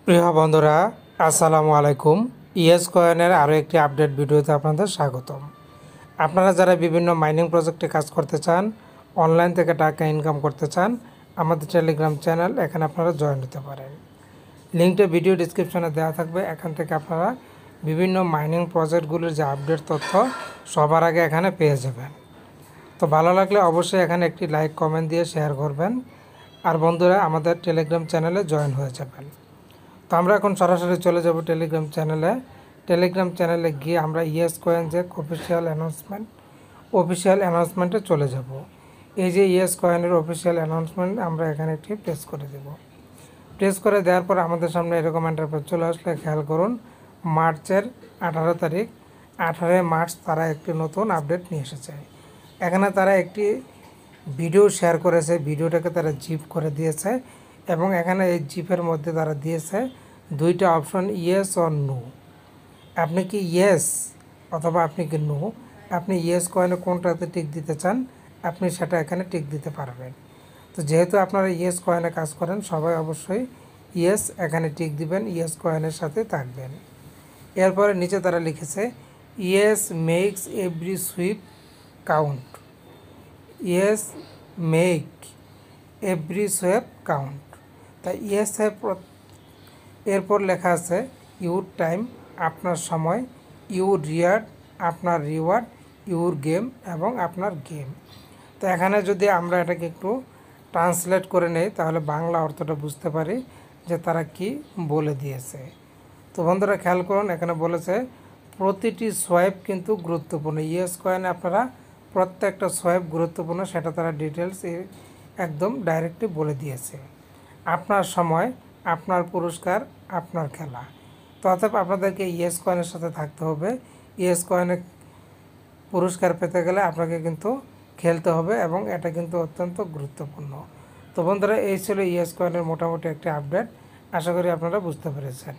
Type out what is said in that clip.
প্রিয় বন্ধুরা, আসসালামু আলাইকুম। ইয়েস কয়েনের আরও একটি আপডেট ভিডিওতে আপনাদের স্বাগতম। আপনারা যারা বিভিন্ন মাইনিং প্রজেক্টে কাজ করতে চান, অনলাইন থেকে টাকা ইনকাম করতে চান, আমাদের টেলিগ্রাম চ্যানেল এখানে আপনারা জয়েন হতে পারেন। লিঙ্কটা ভিডিও ডিসক্রিপশনে দেওয়া থাকবে। এখান থেকে আপনারা বিভিন্ন মাইনিং প্রজেক্টগুলির যে আপডেট তথ্য সবার আগে এখানে পেয়ে যাবেন। তো ভালো লাগলে অবশ্যই এখানে একটি লাইক কমেন্ট দিয়ে শেয়ার করবেন। আর বন্ধুরা, আমাদের টেলিগ্রাম চ্যানেলে জয়েন হয়ে যাবেন। তো আমরা এখন সরাসরি চলে যাব টেলিগ্রাম চ্যানেলে গিয়ে আমরা ইয়েস কয়েন যে অফিসিয়াল অ্যানাউন্সমেন্টে চলে যাব। এই যে ইয়েস কয়েনের অফিসিয়াল অ্যানাউন্সমেন্ট, আমরা এখানে একটি প্রেস করে দেব। প্রেস করে দেওয়ার পর আমাদের সামনে এরকম ইন্টারফেস চলে আসলে খেয়াল করুন, মার্চের 18 তারিখ 18 মার্চ তারা একটি নতুন আপডেট নিয়ে এসেছে। এখানে তারা একটি ভিডিও শেয়ার করেছে, ভিডিওটাকে তারা জিপ করে দিয়েছে এবং এখানে এই জিপের মধ্যে তারা দিয়েছে দুইটা অপশন, ইয়েস অর নো। আপনি কি ইয়েস অথবা আপনি কি নো, আপনি ইয়েস কয়েনে কোনটাতে টিক দিতে চান আপনি সেটা এখানে টিক দিতে পারবেন। তো যেহেতু আপনারা ইয়েস কয়েনে কাজ করেন, সবাই অবশ্যই ইয়েস এখানে টিক দিবেন, ইয়েস কয়েনের সাথে থাকবেন। এরপরে নিচে তারা লিখেছে yes makes every swipe count, yes make every swipe count. তাই ইয়েস এরপর লেখা আছে ইউর টাইম, আপনার সময়, ইউর রিয়ার্ড, আপনার রিওয়ার্ড, ইউর গেম এবং আপনার গেম। তো এখানে যদি আমরা এটাকে একটু ট্রান্সলেট করে নেই তাহলে বাংলা অর্থটা বুঝতে পারি যে তারা কি বলে দিয়েছে। তো বন্ধুরা খেয়াল করুন, এখানে বলেছে প্রতিটি সোয়াইপ কিন্তু গুরুত্বপূর্ণ। ইয়েস কয়েনে আপনারা প্রত্যেকটা সোয়াইপ গুরুত্বপূর্ণ, সেটা তারা ডিটেলস একদম ডাইরেক্টলি বলে দিয়েছে। আপনার সময়, আপনার পুরস্কার, আপনার খেলা। তো অতএব আপনাদেরকে ইয়েস কয়েনের সাথে থাকতে হবে। ইয়েস কয়েনে পুরস্কার পেতে গেলে আপনাকে কিন্তু খেলতে হবে এবং এটা কিন্তু অত্যন্ত গুরুত্বপূর্ণ। তো বন্ধুরা, এই ছিল ইয়েস কয়েনের মোটামুটি একটি আপডেট। আশা করি আপনারা বুঝতে পেরেছেন।